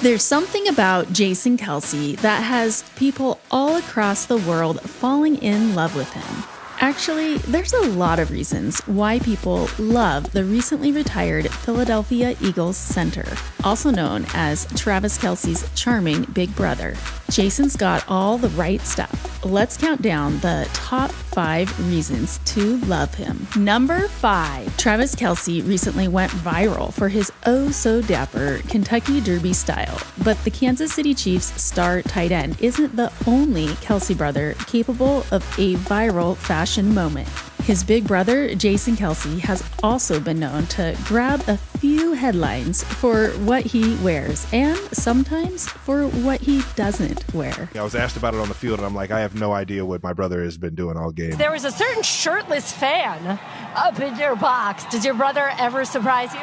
There's something about Jason Kelce that has people all across the world falling in love with him. Actually, there's a lot of reasons why people love the recently retired Philadelphia Eagles center, also known as Travis Kelce's charming big brother. Jason's got all the right stuff. Let's count down the top 5 reasons to love him. Number 5. Travis Kelce recently went viral for his oh-so-dapper Kentucky Derby style, but the Kansas City Chiefs star tight end isn't the only Kelce brother capable of a viral fashion moment. His big brother, Jason Kelce, has also been known to grab a few headlines for what he wears and sometimes for what he doesn't wear. I was asked about it on the field, and I'm like, I have no idea what my brother has been doing all game. There was a certain shirtless fan up in your box. Does your brother ever surprise you?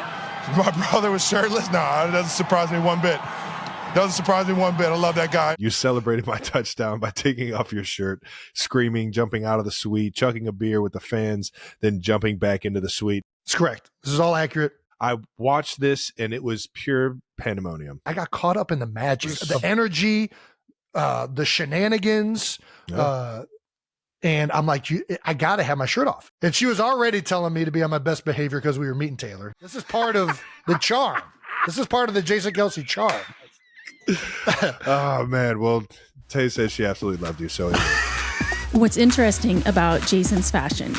My brother was shirtless? No, it doesn't surprise me one bit. Doesn't surprise me one bit. I love that guy. You celebrated my touchdown by taking off your shirt, screaming, jumping out of the suite, chugging a beer with the fans, then jumping back into the suite. It's correct. This is all accurate. I watched this, and it was pure pandemonium. I got caught up in the magic, the energy, the shenanigans, and I'm like, I got to have my shirt off. And she was already telling me to be on my best behavior because we were meeting Taylor. This is part of the charm. This is part of the Jason Kelce charm. Oh, man. Well, Tay says she absolutely loved you, so anyway. What's interesting about Jason's fashion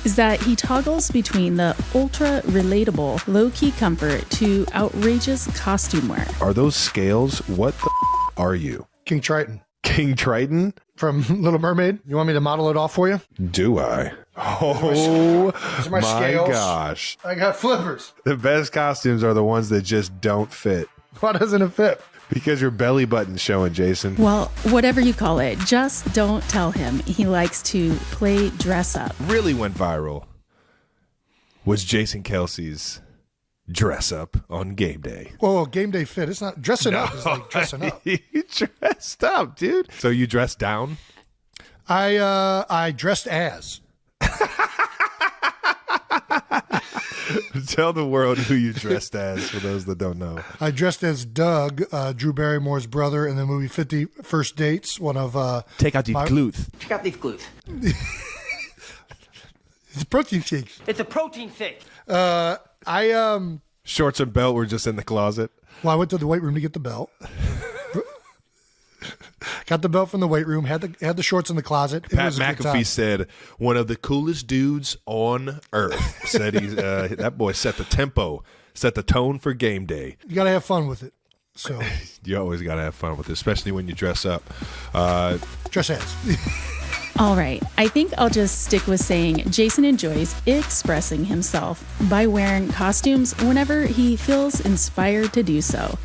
is that he toggles between the ultra relatable, low-key comfort to outrageous costume wear. Are those scales? What the are you? King Triton. King Triton? From Little Mermaid. You want me to model it off for you? Do I? Oh, my scales. Gosh. I got flippers. The best costumes are the ones that just don't fit. Why doesn't it fit? Because your belly button's showing, Jason. Well, whatever you call it, just don't tell him he likes to play dress up. Really went viral was Jason Kelce's dress up on game day. Oh, game day fit. It's not dressing up. It's like dressing up. You dressed up, dude. So you dressed down? I dressed as. Tell the world who you dressed as for those that don't know. I dressed as Doug, Drew Barrymore's brother in the movie 50 First Dates. One of Take out the glute. Take out the glute. It's a protein shake. It's a protein shake. Shorts and belt were just in the closet. Well, I went to the weight room to get the belt. Got the belt from the weight room. Had the shorts in the closet. Pat McAfee said, "One of the coolest dudes on earth." Said he's that boy set the tempo, set the tone for game day. You got to have fun with it. So you always got to have fun with it, especially when you dress up. Dress as. All right, I think I'll just stick with saying Jason enjoys expressing himself by wearing costumes whenever he feels inspired to do so.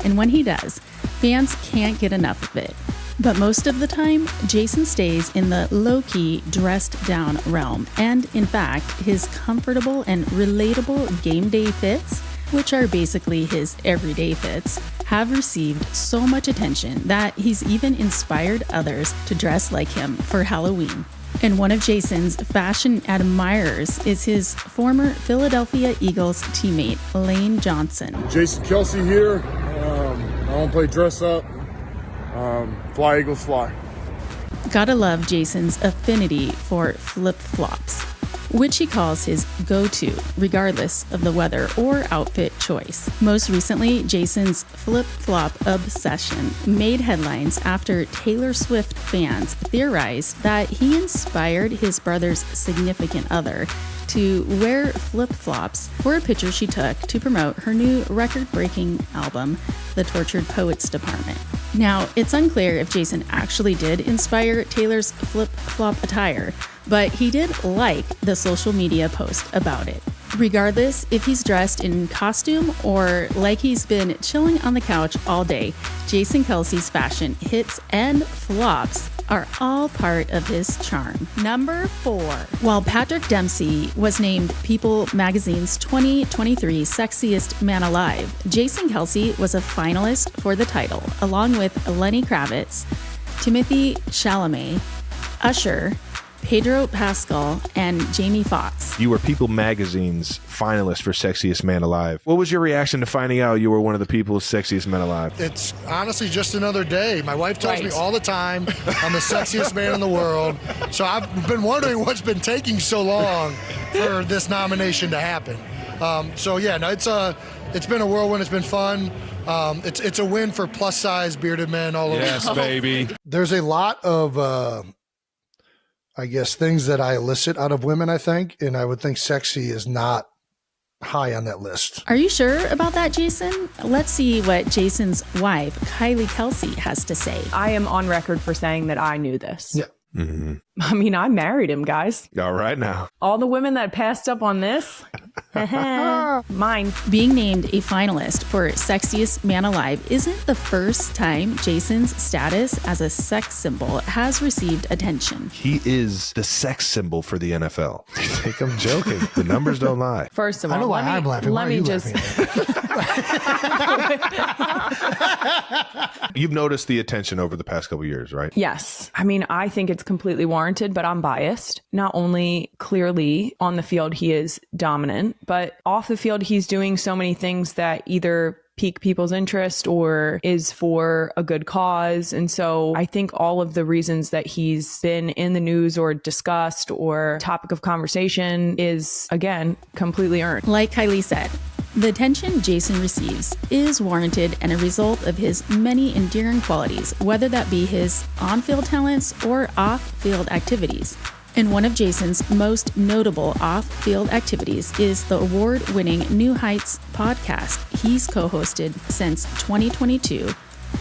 And when he does, fans can't get enough of it. But most of the time, Jason stays in the low-key, dressed-down realm. And in fact, his comfortable and relatable game day fits, which are basically his everyday fits, have received so much attention that he's even inspired others to dress like him for Halloween. And one of Jason's fashion admirers is his former Philadelphia Eagles teammate, Lane Johnson. Jason Kelce here. I want to play dress up. Fly, Eagles, fly. Gotta love Jason's affinity for flip-flops, which he calls his go-to, regardless of the weather or outfit choice. Most recently, Jason's flip-flop obsession made headlines after Taylor Swift fans theorized that he inspired his brother's significant other to wear flip-flops for a picture she took to promote her new record-breaking album, The Tortured Poets Department. Now, it's unclear if Jason actually did inspire Taylor's flip-flop attire, but he did like the social media post about it. Regardless if he's dressed in costume or like he's been chilling on the couch all day, Jason Kelce's fashion hits and flops are all part of his charm. Number 4. While Patrick Dempsey was named People Magazine's 2023 Sexiest Man Alive, Jason Kelce was a finalist for the title, along with Lenny Kravitz, Timothée Chalamet, Usher, Pedro Pascal, and Jamie Foxx. You were People Magazine's finalist for Sexiest Man Alive. What was your reaction to finding out you were one of the People's Sexiest Men Alive? It's honestly just another day. My wife tells me all the time I'm the sexiest man in the world. So I've been wondering what's been taking so long for this nomination to happen. It's been a whirlwind. It's been fun. It's a win for plus-size bearded men all over. Yes, baby. There's a lot of, things that I elicit out of women, I think, and I would think sexy is not high on that list. Are you sure about that, Jason? Let's see what Jason's wife, Kylie Kelce, has to say. I am on record for saying that I knew this. Yeah. Mm-hmm. I mean, I married him, guys. All right now. All the women that passed up on this, mine. Being named a finalist for Sexiest Man Alive isn't the first time Jason's status as a sex symbol has received attention. He is the sex symbol for the NFL. You think I'm joking? The numbers don't lie. First of all, I know why I'm laughing. Why are you laughing? You've noticed the attention over the past couple of years, right? Yes. I mean, I think it's completely warranted, but I'm biased. Not only clearly on the field, he is dominant, but off the field, he's doing so many things that either pique people's interest or is for a good cause. And so I think all of the reasons that he's been in the news or discussed or topic of conversation is, again, completely earned. Like Kylie said, the attention Jason receives is warranted and a result of his many endearing qualities, whether that be his on-field talents or off-field activities. And one of Jason's most notable off-field activities is the award-winning New Heights podcast he's co-hosted since 2022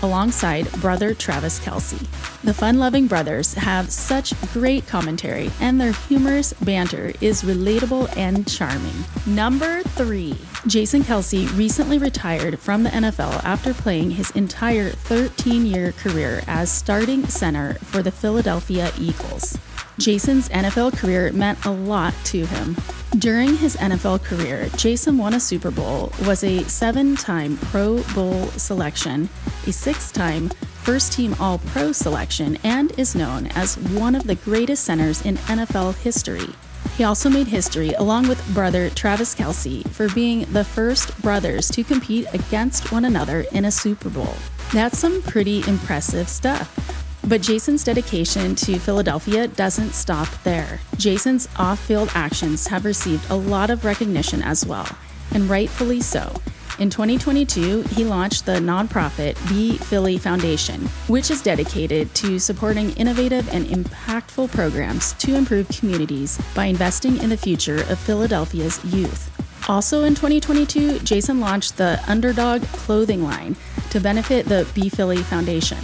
alongside brother Travis Kelce. The fun-loving brothers have such great commentary, and their humorous banter is relatable and charming. Number 3. Jason Kelce recently retired from the NFL after playing his entire 13-year career as starting center for the Philadelphia Eagles. Jason's NFL career meant a lot to him. During his NFL career, Jason won a Super Bowl, was a 7-time Pro Bowl selection, a 6-time first-team All-Pro selection, and is known as one of the greatest centers in NFL history. He also made history along with brother Travis Kelce for being the first brothers to compete against one another in a Super Bowl. That's some pretty impressive stuff. But Jason's dedication to Philadelphia doesn't stop there. Jason's off-field actions have received a lot of recognition as well, and rightfully so. In 2022, he launched the nonprofit Be Philly Foundation, which is dedicated to supporting innovative and impactful programs to improve communities by investing in the future of Philadelphia's youth. Also in 2022, Jason launched the Underdog clothing line to benefit the Be Philly Foundation.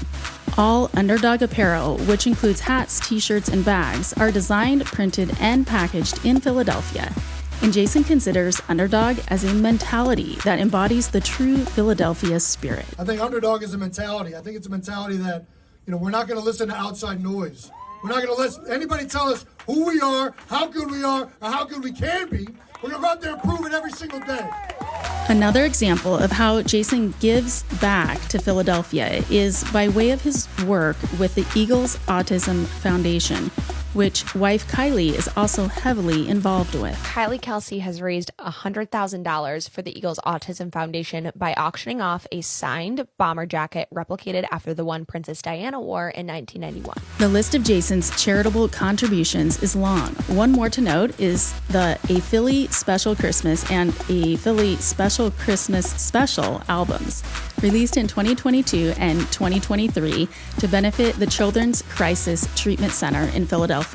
All Underdog apparel, which includes hats, t-shirts, and bags, are designed, printed, and packaged in Philadelphia. And Jason considers Underdog as a mentality that embodies the true Philadelphia spirit. I think Underdog is a mentality. I think it's a mentality that, we're not going to listen to outside noise. We're not going to let anybody tell us who we are, how good we are, or how good we can be. We're going to go out there and prove it every single day. Another example of how Jason gives back to Philadelphia is by way of his work with the Eagles Autism Foundation, which wife Kylie is also heavily involved with. Kylie Kelce has raised $100,000 for the Eagles Autism Foundation by auctioning off a signed bomber jacket replicated after the one Princess Diana wore in 1991. The list of Jason's charitable contributions is long. One more to note is the A Philly Special Christmas and A Philly Special Christmas Special albums, released in 2022 and 2023 to benefit the Children's Crisis Treatment Center in Philadelphia.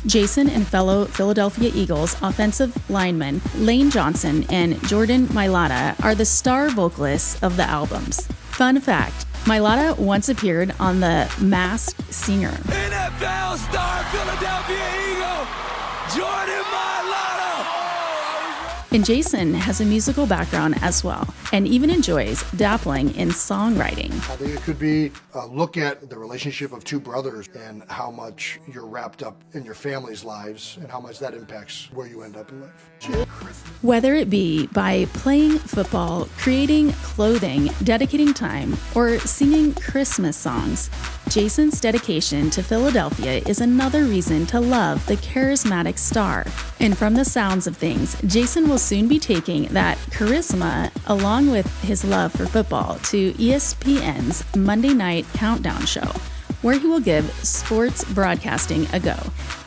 Jason and fellow Philadelphia Eagles offensive linemen Lane Johnson and Jordan Mailata are the star vocalists of the albums. Fun fact, Mailata once appeared on The Masked Singer. NFL star Philadelphia Eagle, Jordan Mailata! And Jason has a musical background as well, and even enjoys dabbling in songwriting. I think it could be a look at the relationship of two brothers and how much you're wrapped up in your family's lives and how much that impacts where you end up in life. Whether it be by playing football, creating clothing, dedicating time, or singing Christmas songs, Jason's dedication to Philadelphia is another reason to love the charismatic star. And from the sounds of things, Jason will soon be taking that charisma along with his love for football to ESPN's Monday Night Countdown show, where he will give sports broadcasting a go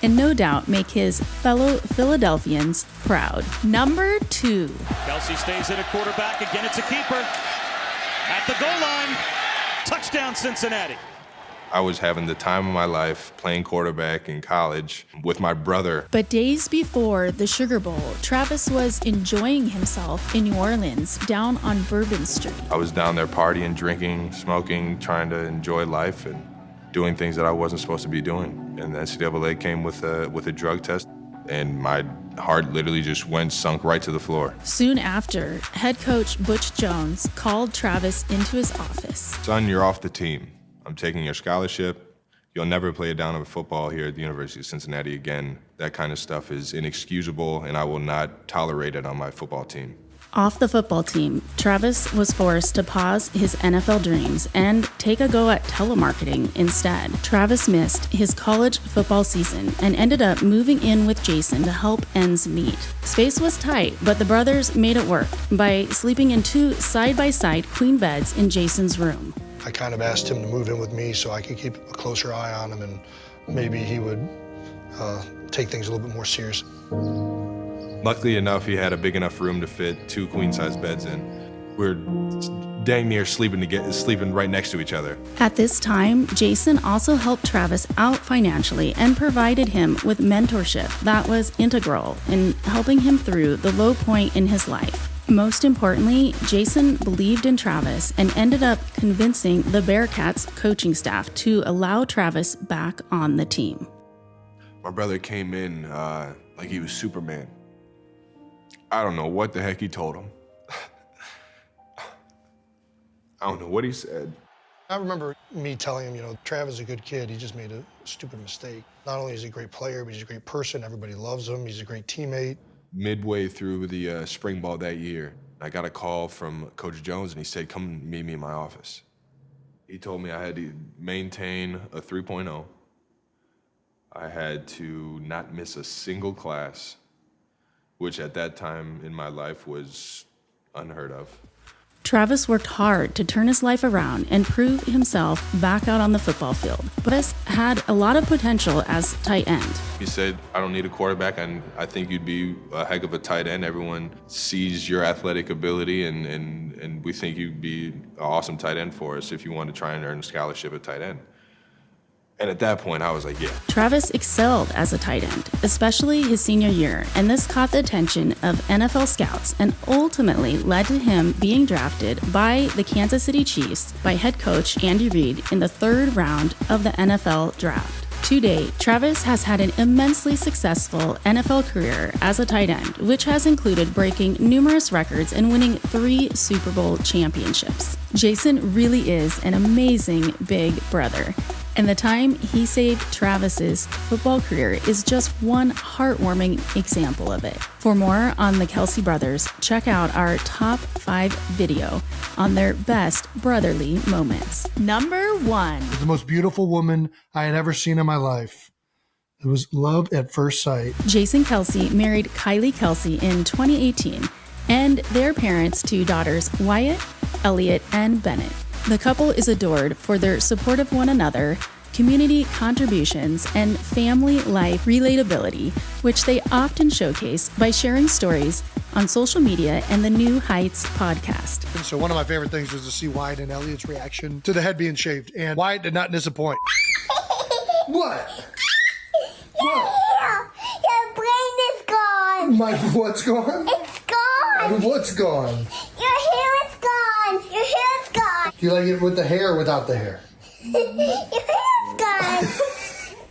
and no doubt make his fellow Philadelphians proud. Number 2. Kelce stays in a quarterback. Again, it's a keeper. At the goal line. Touchdown, Cincinnati. I was having the time of my life playing quarterback in college with my brother. But days before the Sugar Bowl, Travis was enjoying himself in New Orleans down on Bourbon Street. I was down there partying, drinking, smoking, trying to enjoy life and doing things that I wasn't supposed to be doing. And the NCAA came with a drug test, and my heart literally just sunk right to the floor. Soon after, head coach Butch Jones called Travis into his office. Son, you're off the team. I'm taking your scholarship. You'll never play a down of football here at the University of Cincinnati again. That kind of stuff is inexcusable, and I will not tolerate it on my football team. Off the football team, Travis was forced to pause his NFL dreams and take a go at telemarketing instead. Travis missed his college football season and ended up moving in with Jason to help ends meet. Space was tight, but the brothers made it work by sleeping in 2 side-by-side queen beds in Jason's room. I kind of asked him to move in with me so I could keep a closer eye on him and maybe he would take things a little bit more serious. Luckily enough, he had a big enough room to fit 2 queen-size beds in. We're dang near sleeping right next to each other. At this time, Jason also helped Travis out financially and provided him with mentorship that was integral in helping him through the low point in his life. Most importantly, Jason believed in Travis and ended up convincing the Bearcats coaching staff to allow Travis back on the team. My brother came in like he was Superman. I don't know what the heck he told him. I don't know what he said. I remember me telling him, Travis is a good kid. He just made a stupid mistake. Not only is he a great player, but he's a great person. Everybody loves him. He's a great teammate. Midway through the spring ball that year, I got a call from Coach Jones, and he said, come meet me in my office. He told me I had to maintain a 3.0. I had to not miss a single class, which at that time in my life was unheard of. Travis worked hard to turn his life around and prove himself back out on the football field. Travis had a lot of potential as tight end. He said, I don't need a quarterback, and I think you'd be a heck of a tight end. Everyone sees your athletic ability, and we think you'd be an awesome tight end for us if you want to try and earn a scholarship at tight end. And at that point, I was like, yeah. Travis excelled as a tight end, especially his senior year, and this caught the attention of NFL scouts and ultimately led to him being drafted by the Kansas City Chiefs by head coach Andy Reid in the 3rd round of the NFL draft. To date, Travis has had an immensely successful NFL career as a tight end, which has included breaking numerous records and winning 3 Super Bowl championships. Jason really is an amazing big brother, and the time he saved Travis's football career is just one heartwarming example of it. For more on the Kelce brothers, check out our top 5 video on their best brotherly moments. Number 1. The most beautiful woman I had ever seen in my life. It was love at first sight. Jason Kelce married Kylie Kelce in 2018, and their parents 2 daughters, Wyatt, Elliot, and Bennett. The couple is adored for their support of one another, community contributions, and family life relatability, which they often showcase by sharing stories on social media and the New Heights podcast. And so one of my favorite things was to see Wyatt and Elliot's reaction to the head being shaved, and Wyatt did not disappoint. What? What? Your brain is gone. My what's gone? It's gone. What's gone? Your hair is gone. Your hair is gone. Do you like it with the hair or without the hair? Your hair is gone.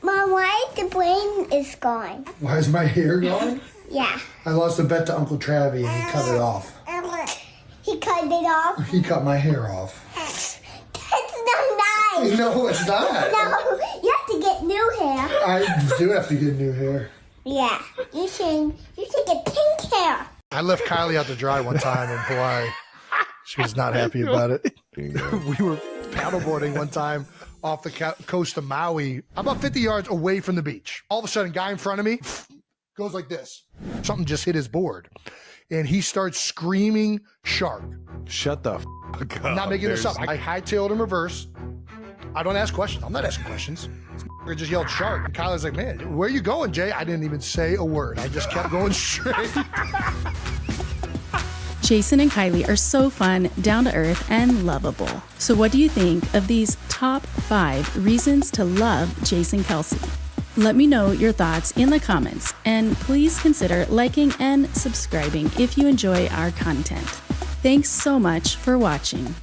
Mom, why the brain is gone? Why is my hair gone? Yeah. I lost a bet to Uncle Travie and he cut it off. He cut it off? He cut my hair off. That's not nice. No, it's not. No, you have to get new hair. I do have to get new hair. Yeah, you should get pink hair. I left Kylie out to dry one time in Hawaii. She was not happy about it. We were paddleboarding one time off the coast of Maui, about 50 yards away from the beach. All of a sudden, guy in front of me goes like this. Something just hit his board. And he starts screaming shark. Shut the fuck up. I'm not making this up. I hightailed in reverse. I don't ask questions. I'm not asking questions. This just yelled shark. And Kylie's like, man, where are you going, Jay? I didn't even say a word. I just kept going straight. Jason and Kylie are so fun, down to earth, and lovable. So what do you think of these top 5 reasons to love Jason Kelce? Let me know your thoughts in the comments, and please consider liking and subscribing if you enjoy our content. Thanks so much for watching.